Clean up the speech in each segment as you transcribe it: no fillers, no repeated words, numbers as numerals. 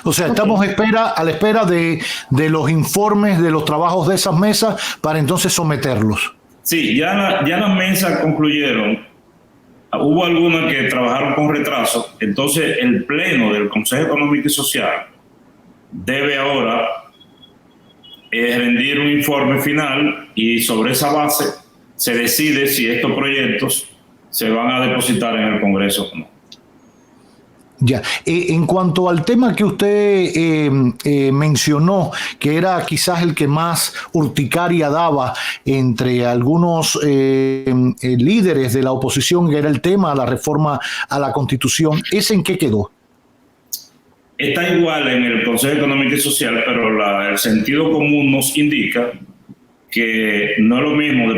O sea, estamos a la espera de los informes de los trabajos de esas mesas para entonces someterlos. Sí, ya las mesas concluyeron. Hubo algunas que trabajaron con retraso. Entonces, el Pleno del Consejo Económico y Social debe ahora rendir un informe final y sobre esa base se decide si estos proyectos se van a depositar en el Congreso o no. Ya. En cuanto al tema que usted mencionó, que era quizás el que más urticaria daba entre algunos líderes de la oposición, que era el tema de la reforma a la Constitución, ¿ese en qué quedó? Está igual en el Consejo Económico y Social, pero el sentido común nos indica que no es lo mismo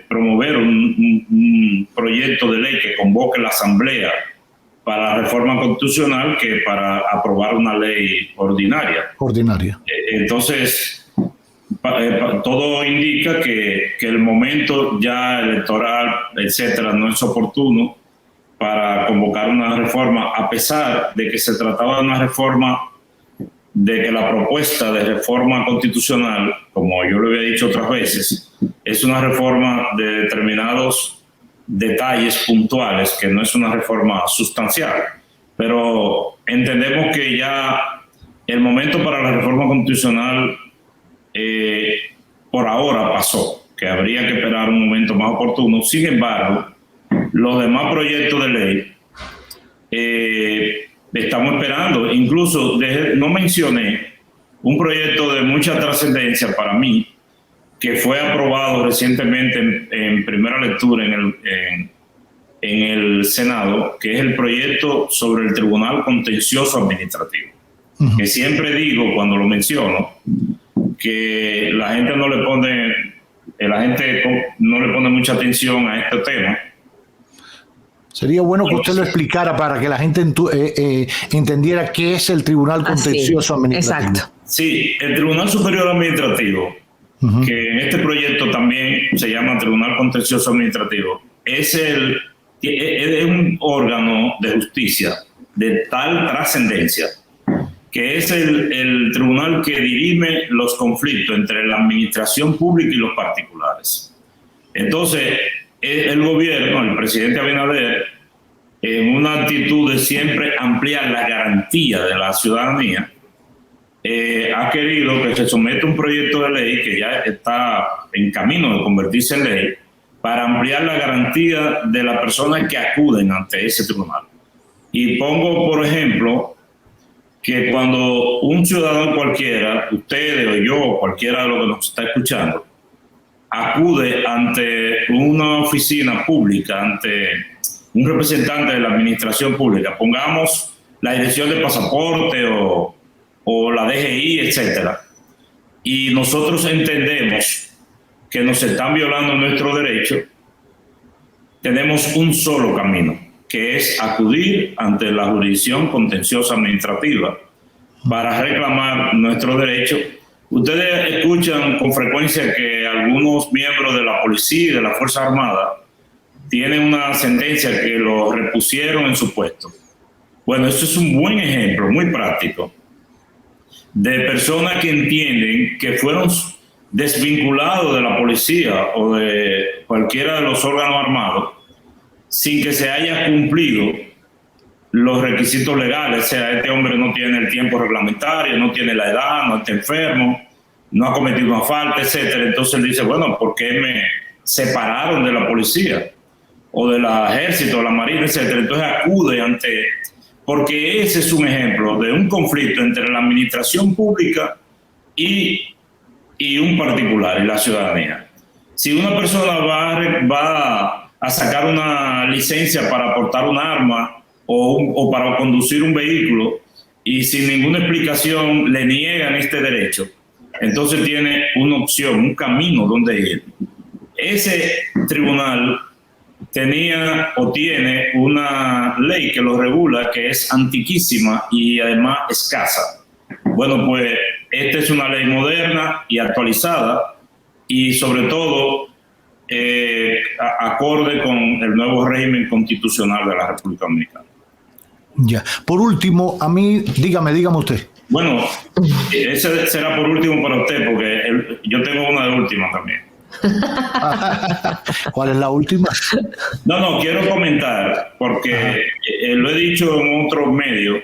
promover un proyecto de ley que convoque la Asamblea para la reforma constitucional que para aprobar una ley ordinaria. Entonces, todo indica que el momento ya electoral, etcétera, no es oportuno para convocar una reforma, a pesar de que se trataba de una reforma, de que la propuesta de reforma constitucional, como yo lo había dicho otras veces, es una reforma de determinados detalles puntuales, que no es una reforma sustancial, pero entendemos que ya el momento para la reforma constitucional por ahora pasó, que habría que esperar un momento más oportuno. Sin embargo, los demás proyectos de ley estamos esperando. Incluso no mencioné un proyecto de mucha trascendencia para mí, que fue aprobado recientemente en primera lectura en el Senado, que es el proyecto sobre el Tribunal Contencioso Administrativo. Uh-huh. Que siempre digo cuando lo menciono, que la gente no le pone mucha atención a este tema. Sería bueno que usted lo explicara para que la gente entendiera qué es el Tribunal Contencioso Administrativo. Exacto. Sí, el Tribunal Superior Administrativo, uh-huh, que en este proyecto también se llama Tribunal Contencioso Administrativo, es un órgano de justicia de tal trascendencia que es el tribunal que dirime los conflictos entre la administración pública y los particulares. Entonces, el gobierno, el presidente Abinader, en una actitud de siempre ampliar la garantía de la ciudadanía, ha querido que se someta un proyecto de ley que ya está en camino de convertirse en ley para ampliar la garantía de las personas que acuden ante ese tribunal. Y pongo, por ejemplo, que cuando un ciudadano cualquiera, ustedes o yo, cualquiera de los que nos está escuchando, acude ante una oficina pública, ante un representante de la administración pública, pongamos la dirección de pasaporte o la DGI, etcétera, y nosotros entendemos que nos están violando nuestros derechos, tenemos un solo camino, que es acudir ante la jurisdicción contenciosa administrativa para reclamar nuestros derechos. Ustedes escuchan con frecuencia que algunos miembros de la policía y de la Fuerza Armada tienen una sentencia que los repusieron en su puesto. Bueno, esto es un buen ejemplo, muy práctico, de personas que entienden que fueron desvinculados de la policía o de cualquiera de los órganos armados sin que se haya cumplido los requisitos legales. O sea, este hombre no tiene el tiempo reglamentario, no tiene la edad, no está enfermo, no ha cometido una falta, etcétera. Entonces él dice, bueno, ¿por qué me separaron de la policía o del ejército, de la marina, etcétera? Entonces acude porque ese es un ejemplo de un conflicto entre la administración pública y un particular, y la ciudadanía. Si una persona va a sacar una licencia para portar un arma o para conducir un vehículo y sin ninguna explicación le niegan este derecho, entonces tiene una opción, un camino donde ir. Ese tribunal tenía o tiene una ley que lo regula, que es antiquísima y además escasa. Bueno, pues esta es una ley moderna y actualizada y sobre todo acorde con el nuevo régimen constitucional de la República Dominicana. Ya. Por último, a mí, dígame usted. Bueno, ese será por último para usted, porque yo tengo una de última también. ¿Cuál es la última? No, quiero comentar, porque lo he dicho en otros medios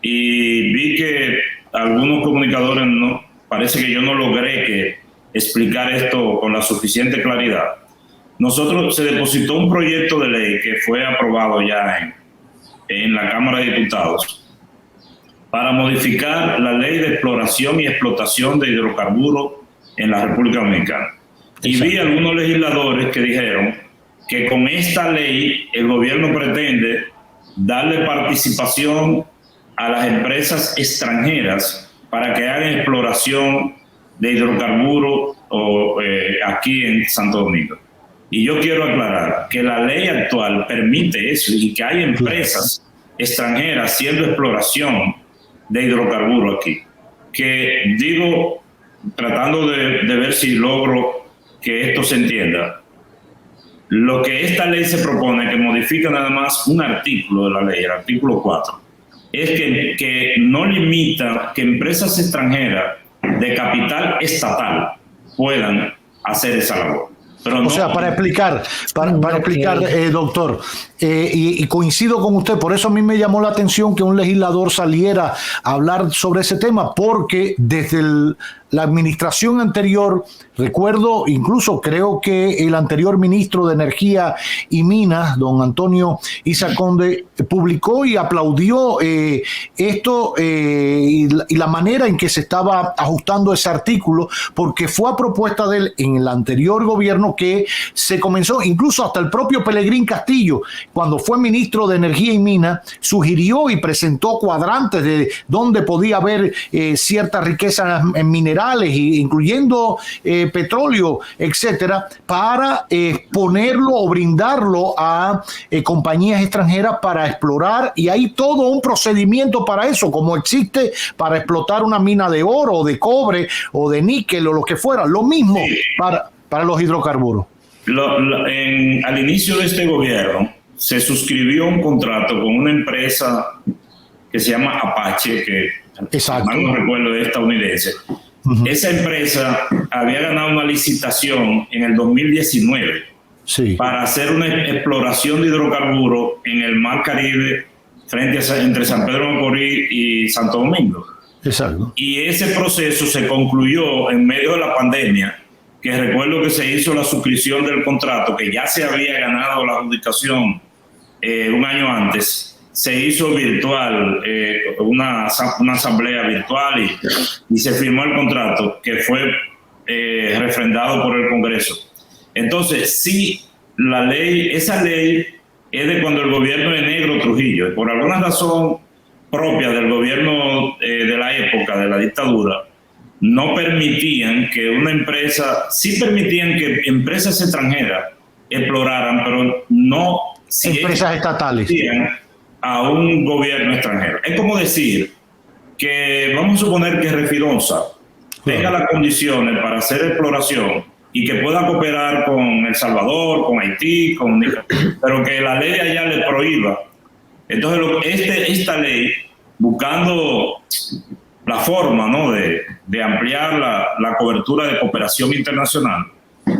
y vi que algunos comunicadores parece que yo no logré explicar esto con la suficiente claridad. Se depositó un proyecto de ley que fue aprobado ya en la Cámara de Diputados para modificar la ley de exploración y explotación de hidrocarburos en la República Dominicana. Y vi algunos legisladores que dijeron que con esta ley el gobierno pretende darle participación a las empresas extranjeras para que hagan exploración de hidrocarburos aquí en Santo Domingo. Y yo quiero aclarar que la ley actual permite eso y que hay empresas extranjeras haciendo exploración de hidrocarburos aquí. Que digo, tratando de ver si logro que esto se entienda, lo que esta ley se propone, que modifica nada más un artículo de la ley, el artículo 4, es que no limita que empresas extranjeras de capital estatal puedan hacer esa labor. Pero o sea, para explicar, doctor, y coincido con usted, por eso a mí me llamó la atención que un legislador saliera a hablar sobre ese tema, porque desde la administración anterior, recuerdo, incluso creo que el anterior ministro de Energía y Minas, don Antonio Isa Conde, publicó y aplaudió esto y la manera en que se estaba ajustando ese artículo, porque fue a propuesta de él en el anterior gobierno que se comenzó, incluso hasta el propio Pelegrín Castillo, cuando fue ministro de Energía y Minas, sugirió y presentó cuadrantes de dónde podía haber cierta riqueza en minerales, incluyendo petróleo, etcétera, para ponerlo o brindarlo a compañías extranjeras para explorar, y hay todo un procedimiento para eso, como existe para explotar una mina de oro o de cobre o de níquel o lo que fuera, lo mismo para los hidrocarburos. Al inicio de este gobierno se suscribió un contrato con una empresa que se llama Apache, que no recuerdo, es estadounidense. Esa empresa había ganado una licitación en el 2019 para hacer una exploración de hidrocarburos en el Mar Caribe entre San Pedro de Macorís y Santo Domingo. Exacto. Y ese proceso se concluyó en medio de la pandemia, que recuerdo que se hizo la suscripción del contrato, que ya se había ganado la adjudicación un año antes. Se hizo virtual, una asamblea virtual y se firmó el contrato que fue refrendado por el Congreso. Entonces, sí, esa ley es de cuando el gobierno de Negro Trujillo, por alguna razón propia del gobierno de la época de la dictadura, no permitían que una empresa, sí permitían que empresas extranjeras exploraran, pero no si empresas estatales a un gobierno extranjero. Es como decir que vamos a suponer que Refironsa tenga las condiciones para hacer exploración y que pueda cooperar con El Salvador, con Haití, pero que la ley de allá le prohíba. Entonces, esta ley, buscando la forma, ¿no?, de ampliar la cobertura de cooperación internacional,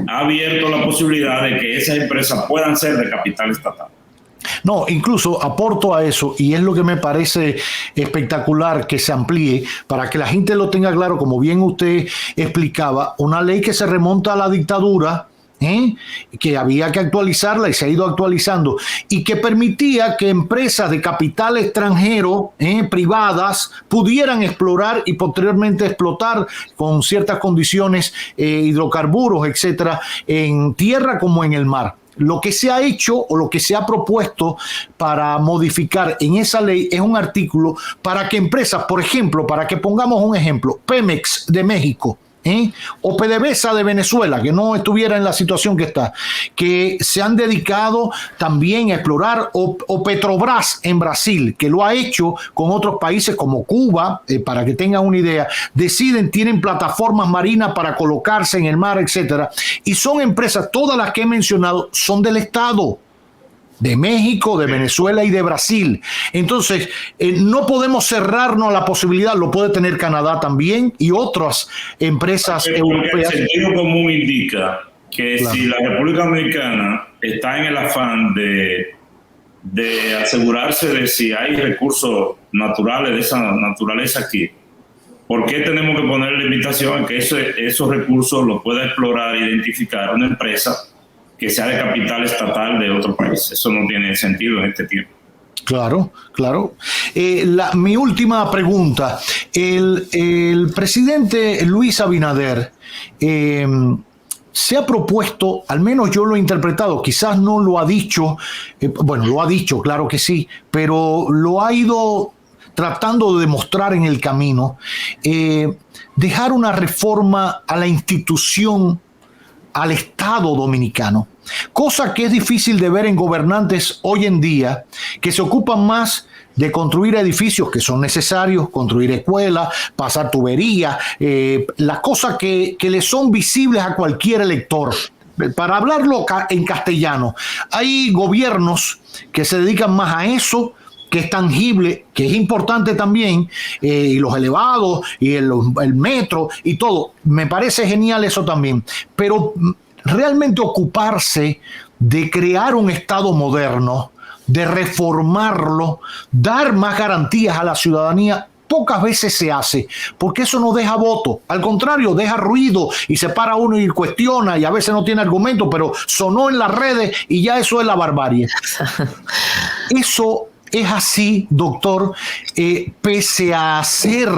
ha abierto la posibilidad de que esas empresas puedan ser de capital estatal. No, incluso aporto a eso, y es lo que me parece espectacular que se amplíe para que la gente lo tenga claro, como bien usted explicaba, una ley que se remonta a la dictadura, que había que actualizarla y se ha ido actualizando, y que permitía que empresas de capital extranjero, privadas, pudieran explorar y posteriormente explotar con ciertas condiciones hidrocarburos, etcétera, en tierra como en el mar. Lo que se ha hecho o lo que se ha propuesto para modificar en esa ley es un artículo para que empresas, por ejemplo, para que pongamos un ejemplo, Pemex de México, o PDVSA de Venezuela, que no estuviera en la situación que está, que se han dedicado también a explorar, o Petrobras en Brasil, que lo ha hecho con otros países como Cuba, para que tengan una idea, tienen plataformas marinas para colocarse en el mar, etcétera, y son empresas, todas las que he mencionado, son del Estado. de México, de Venezuela y de Brasil. Entonces, no podemos cerrarnos a la posibilidad, lo puede tener Canadá también y otras empresas europeas. El sentido común indica que claro, si la República Dominicana está en el afán de asegurarse de si hay recursos naturales de esa naturaleza aquí, ¿por qué tenemos que poner limitación en que esos recursos los pueda explorar e identificar una empresa que sea de capital estatal de otro país? Eso no tiene sentido en este tiempo. Claro, claro. Mi última pregunta. El presidente Luis Abinader se ha propuesto, al menos yo lo he interpretado, quizás no lo ha dicho, bueno, lo ha dicho, claro que sí, pero lo ha ido tratando de demostrar en el camino, dejar una reforma a la institución, al Estado dominicano, cosa que es difícil de ver en gobernantes hoy en día, que se ocupan más de construir edificios que son necesarios, construir escuelas, pasar tuberías, las cosas que le son visibles a cualquier elector. Para hablarlo en castellano, hay gobiernos que se dedican más a eso, que es tangible, que es importante también, y los elevados, y el metro, y todo. Me parece genial eso también. Pero realmente ocuparse de crear un Estado moderno, de reformarlo, dar más garantías a la ciudadanía, pocas veces se hace, porque eso no deja voto. Al contrario, deja ruido y se para uno y cuestiona y a veces no tiene argumento, pero sonó en las redes y ya eso es la barbarie. Eso es así, doctor, pese a ser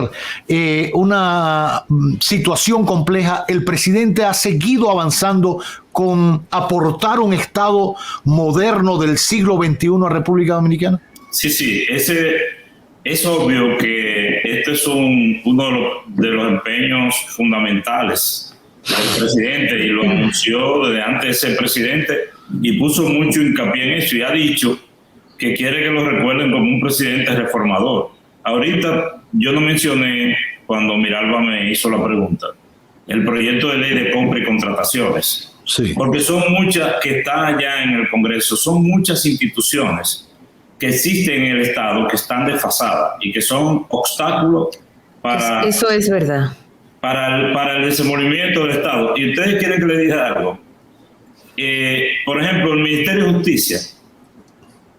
una situación compleja, el presidente ha seguido avanzando con aportar un Estado moderno del siglo XXI a República Dominicana. Sí, es obvio que este es uno de los empeños fundamentales del presidente, y lo anunció desde antes de ser presidente y puso mucho hincapié en eso y ha dicho que quiere que lo recuerden como un presidente reformador. Ahorita yo no mencioné, cuando Miralba me hizo la pregunta, el proyecto de ley de compra y contrataciones. Sí. Porque son muchas que están allá en el Congreso, son muchas instituciones que existen en el Estado que están desfasadas y que son obstáculos para... Eso es verdad. Para el desenvolvimiento del Estado. Y ustedes quieren que les diga algo. Por ejemplo, el Ministerio de Justicia,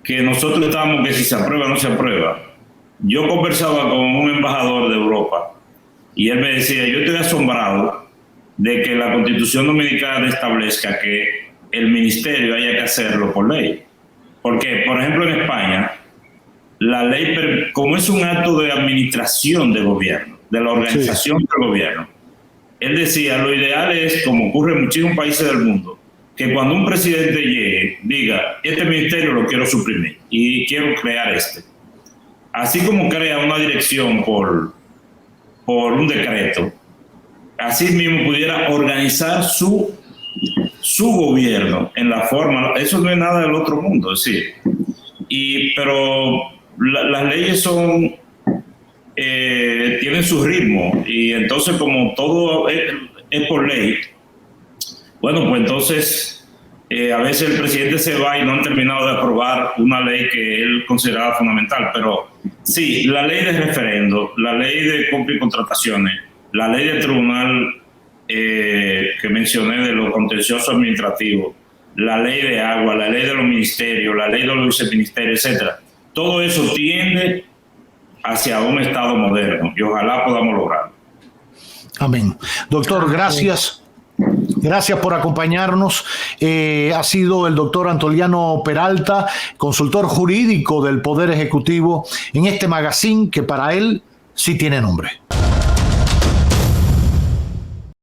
que nosotros estábamos que si se aprueba o no se aprueba. Yo conversaba con un embajador de Europa y él me decía, yo estoy asombrado de que la Constitución Dominicana establezca que el ministerio haya que hacerlo por ley. Porque, por ejemplo, en España, la ley, como es un acto de administración del gobierno, de la organización del gobierno, él decía, lo ideal es, como ocurre en muchísimos países del mundo, que cuando un presidente llegue, diga, este ministerio lo quiero suprimir y quiero crear este. Así como crea una dirección por un decreto, así mismo pudiera organizar su gobierno en la forma, eso no es nada del otro mundo, es decir, pero las leyes son, tienen su ritmo, y entonces como todo es por ley, bueno, pues entonces a veces el presidente se va y no han terminado de aprobar una ley que él consideraba fundamental, pero sí, la ley de referendo, la ley de compra y contrataciones, la ley del tribunal que mencioné de los contenciosos administrativos, la ley de agua, la ley de los ministerios, la ley de los viceministerios, etcétera. Todo eso tiende hacia un Estado moderno y ojalá podamos lograrlo. Amén. Doctor, gracias. Gracias por acompañarnos. Ha sido el doctor Antoliano Peralta, consultor jurídico del Poder Ejecutivo, en este magazine que para él sí tiene nombre.